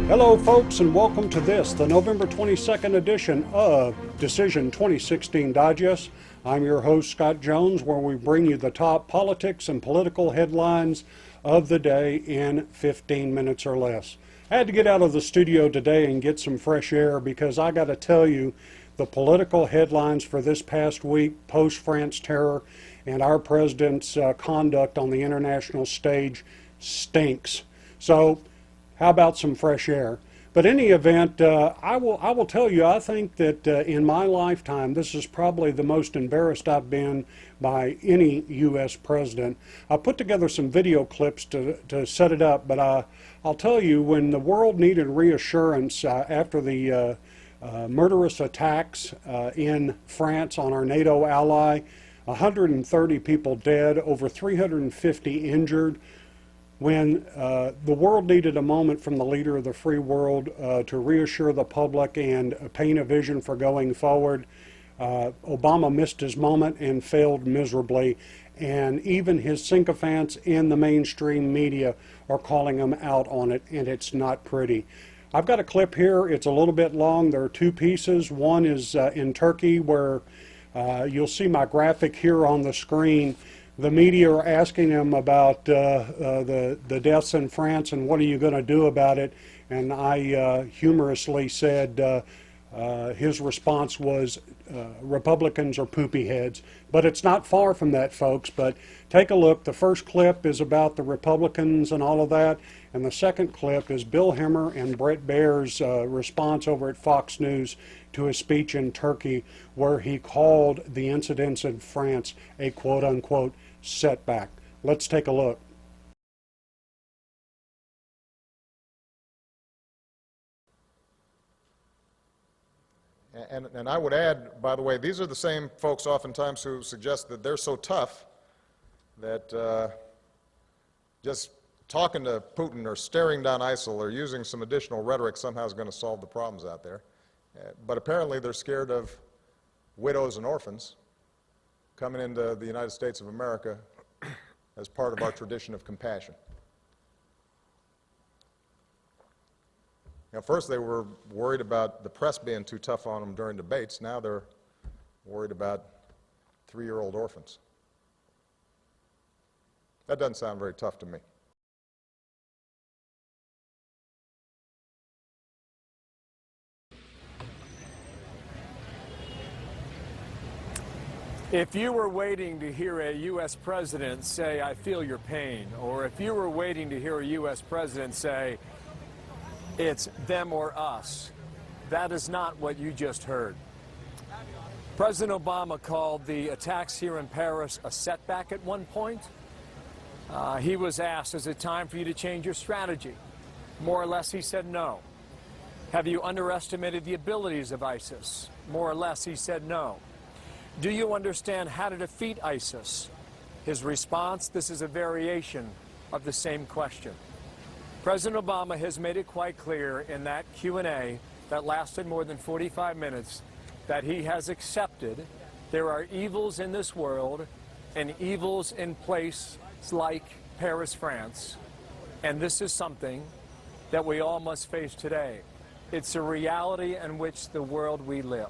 Hello folks, and welcome to this, the November 22nd edition of Decision 2016 Digest. I'm your host, Scott Jones, where we bring you the top politics and political headlines of the day in 15 minutes or less. I had to get out of the studio today and get some fresh air because I got to tell you, the political headlines for this past week, post-France terror, and our president's conduct on the international stage stinks. So, how about some fresh air? But in any event, I will tell you, I think that in my lifetime, this is probably the most embarrassed I've been by any U.S. president. I put together some video clips to set it up, but I'll tell you, when the world needed reassurance after the murderous attacks in France on our NATO ally, 130 people dead, over 350 injured, when the world needed a moment from the leader of the free world to reassure the public and paint a vision for going forward, Obama missed his moment and failed miserably, and even his sycophants in the mainstream media are calling him out on it, and it's not pretty. I've got a clip here. It's a little bit long. There are two pieces. One is in Turkey, where you'll see my graphic here on the screen. The media are asking him about the deaths in France and what are you going to do about it, and I humorously said his response was Republicans are poopy heads. But it's not far from that, folks. But take a look. The first clip is about the Republicans and all of that, and the second clip is Bill Hemmer and Bret Baier's response over at Fox News to his speech in Turkey, where he called the incidents in France a quote-unquote setback. Let's take a look. And I would add, by the way, these are the same folks oftentimes who suggest that they're so tough that just talking to Putin or staring down ISIL or using some additional rhetoric somehow is going to solve the problems out there. But apparently they're scared of widows and orphans coming into the United States of America as part of our tradition of compassion. Now, first they were worried about the press being too tough on them during debates. Now they're worried about 3-year-old orphans. That doesn't sound very tough to me. If you were waiting to hear a U.S. president say, I feel your pain, or if you were waiting to hear a U.S. president say, it's them or us, that is not what you just heard. President Obama called the attacks here in Paris a setback at one point. He was asked, is it time for you to change your strategy? More or less, he said no. Have you underestimated the abilities of ISIS? More or less, he said no. Do you understand how to defeat ISIS? His response, this is a variation of the same question. President Obama has made it quite clear in that Q&A that lasted more than 45 minutes that he has accepted there are evils in this world and evils in places like Paris, France, and this is something that we all must face today. It's a reality in which the world we live.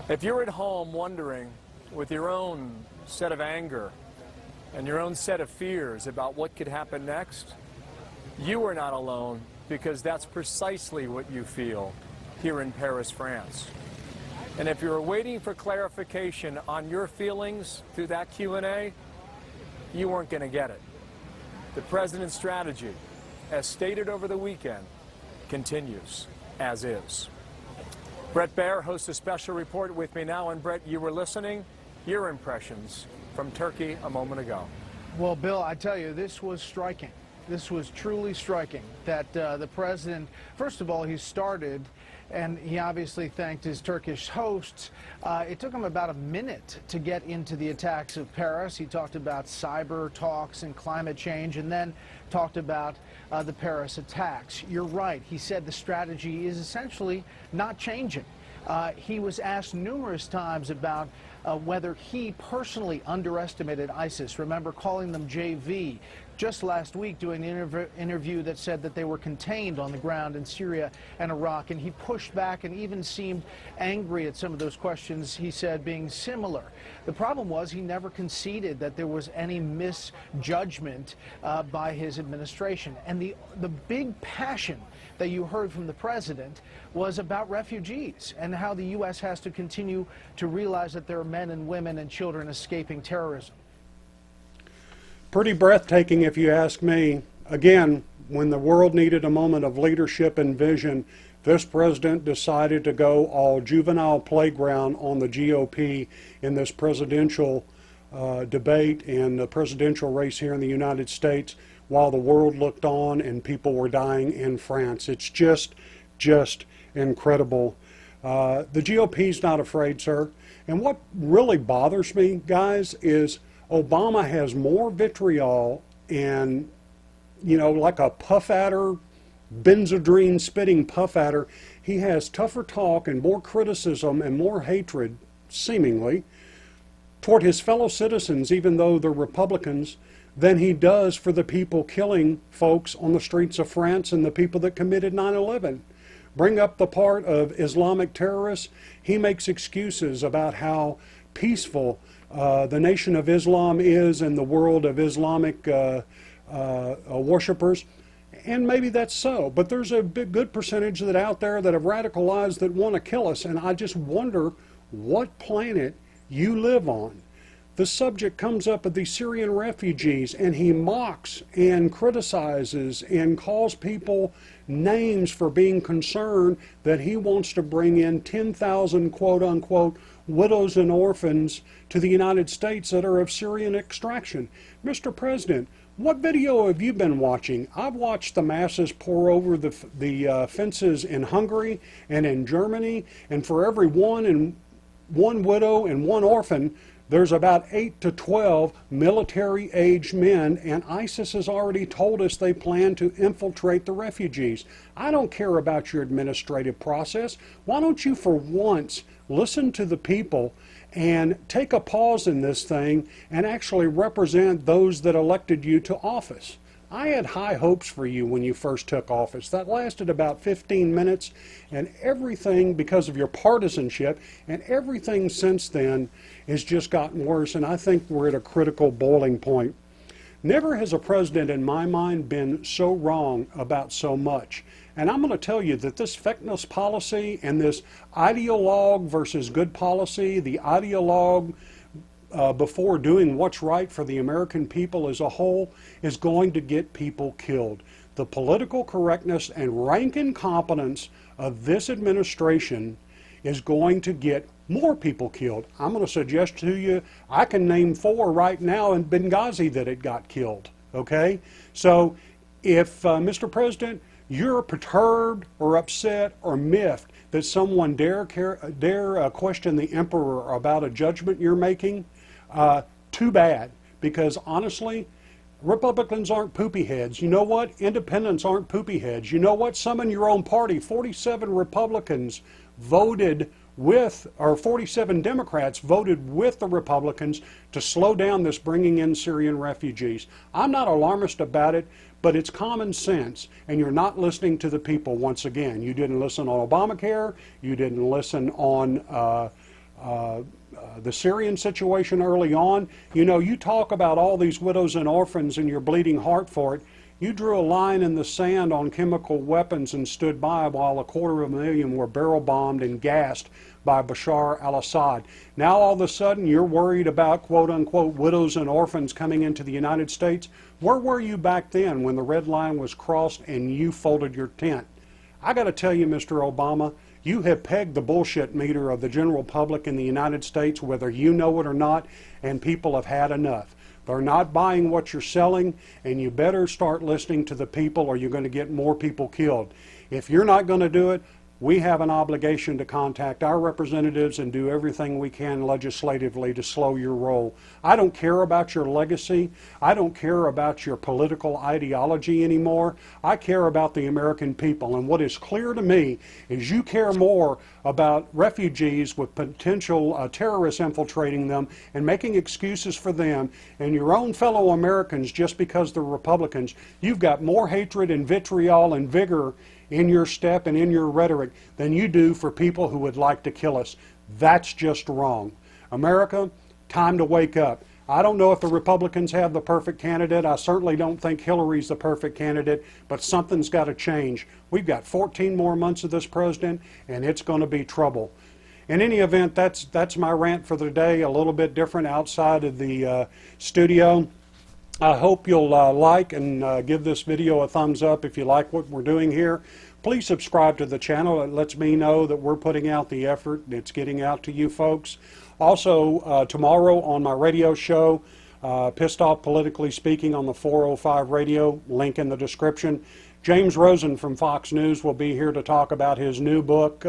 If you're at home wondering, with your own set of anger and your own set of fears about what could happen next, you are not alone, because that's precisely what you feel here in Paris, France. And if you're waiting for clarification on your feelings through that Q&A, you weren't going to get it. The president's strategy, as stated over the weekend, continues as is. Bret Baier hosts a special report with me now. And Bret, you were listening. Your impressions from Turkey a moment ago. Well, Bill, I tell you, this was striking. This was truly striking that the president, first of all, he started, and he obviously thanked his Turkish hosts. It took him about a minute to get into the attacks of Paris. He talked about cyber talks and climate change, and then talked about the Paris attacks. You're right. He said the strategy is essentially not changing. He was asked numerous times about whether he personally underestimated ISIS. Remember calling them JV, just last week doing an interview that said that they were contained on the ground in Syria and Iraq, and he pushed back and even seemed angry at some of those questions he said being similar. The problem was he never conceded that there was any misjudgment by his administration. And the big passion that you heard from the president was about refugees and how the U.S. has to continue to realize that there are men and women and children escaping terrorism. Pretty breathtaking, if you ask me. Again, when the world needed a moment of leadership and vision, this president decided to go all juvenile playground on the GOP in this presidential debate and the presidential race here in the United States, while the world looked on and people were dying in France. It's just incredible. The GOP's not afraid, sir. And what really bothers me, guys, is Obama has more vitriol and, you know, like a puff adder, benzodrine spitting puff adder, he has tougher talk and more criticism and more hatred, seemingly, toward his fellow citizens, even though they're Republicans, than he does for the people killing folks on the streets of France and the people that committed 9/11. Bring up the part of Islamic terrorists, he makes excuses about how peaceful the Nation of Islam is and the world of Islamic worshipers. And maybe that's so, but there's a good percentage that out there that have radicalized that want to kill us, and I just wonder what planet you live on. The subject comes up of these Syrian refugees, and he mocks and criticizes and calls people names for being concerned that he wants to bring in 10,000 quote-unquote widows and orphans to the United States that are of Syrian extraction. Mr. President, what video have you been watching? I've watched the masses pour over the fences in Hungary and in Germany, and for every one widow and one orphan, there's about 8 to 12 military-aged men, and ISIS has already told us they plan to infiltrate the refugees. I don't care about your administrative process. Why don't you for once listen to the people and take a pause in this thing and actually represent those that elected you to office? I had high hopes for you when you first took office. That lasted about 15 minutes, and everything, because of your partisanship, and everything since then has just gotten worse, and I think we're at a critical boiling point. Never has a president, in my mind, been so wrong about so much. And I'm going to tell you that this feckless policy and this ideologue versus good policy, the ideologue before doing what's right for the American people as a whole, is going to get people killed. The political correctness and rank incompetence of this administration is going to get more people killed. I'm going to suggest to you, I can name 4 right now in Benghazi that it got killed, okay? So if, Mr. President, you're perturbed or upset or miffed that someone dare question the emperor about a judgment you're making, too bad, because honestly, Republicans aren't poopy heads. You know what? Independents aren't poopy heads. You know what? Some in your own party, 47 Republicans voted with, or 47 Democrats voted with the Republicans to slow down this bringing in Syrian refugees. I'm not alarmist about it, but it's common sense, and you're not listening to the people once again. You didn't listen on Obamacare. You didn't listen on the Syrian situation early on. You know, you talk about all these widows and orphans and your bleeding heart for it. You drew a line in the sand on chemical weapons and stood by while 250,000 were barrel bombed and gassed by Bashar al-Assad. Now all of a sudden you're worried about quote-unquote widows and orphans coming into the United States. Where were you back then when the red line was crossed and you folded your tent? I got to tell you, Mr. Obama, you have pegged the bullshit meter of the general public in the United States, whether you know it or not, and people have had enough. They're not buying what you're selling, and you better start listening to the people or you're going to get more people killed. If you're not going to do it, we have an obligation to contact our representatives and do everything we can legislatively to slow your roll. I don't care about your legacy. I don't care about your political ideology anymore. I care about the American people. And what is clear to me is you care more about refugees with potential terrorists infiltrating them and making excuses for them and your own fellow Americans just because they're Republicans. You've got more hatred and vitriol and vigor in your step and in your rhetoric than you do for people who would like to kill us. That's just wrong. America, time to wake up. I don't know if the Republicans have the perfect candidate. I certainly don't think Hillary's the perfect candidate, but something's got to change. We've got 14 more months of this president, and it's going to be trouble. In any event, that's my rant for the day, a little bit different outside of the studio. I hope you'll like and give this video a thumbs up if you like what we're doing here. Please subscribe to the channel. It lets me know that we're putting out the effort. It's getting out to you folks. Also, tomorrow on my radio show, Pissed Off Politically Speaking on the 405 radio, link in the description. James Rosen from Fox News will be here to talk about his new book.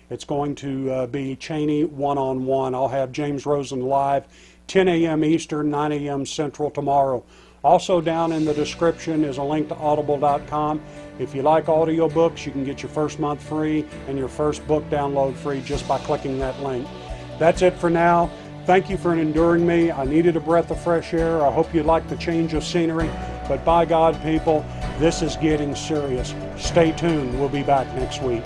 It's going to be Cheney One-on-One. I'll have James Rosen live 10 a.m. Eastern, 9 a.m. Central tomorrow. Also down in the description is a link to audible.com. If you like audiobooks, you can get your first month free and your first book download free just by clicking that link. That's it for now. Thank you for enduring me. I needed a breath of fresh air. I hope you like the change of scenery. But by God, people, this is getting serious. Stay tuned. We'll be back next week.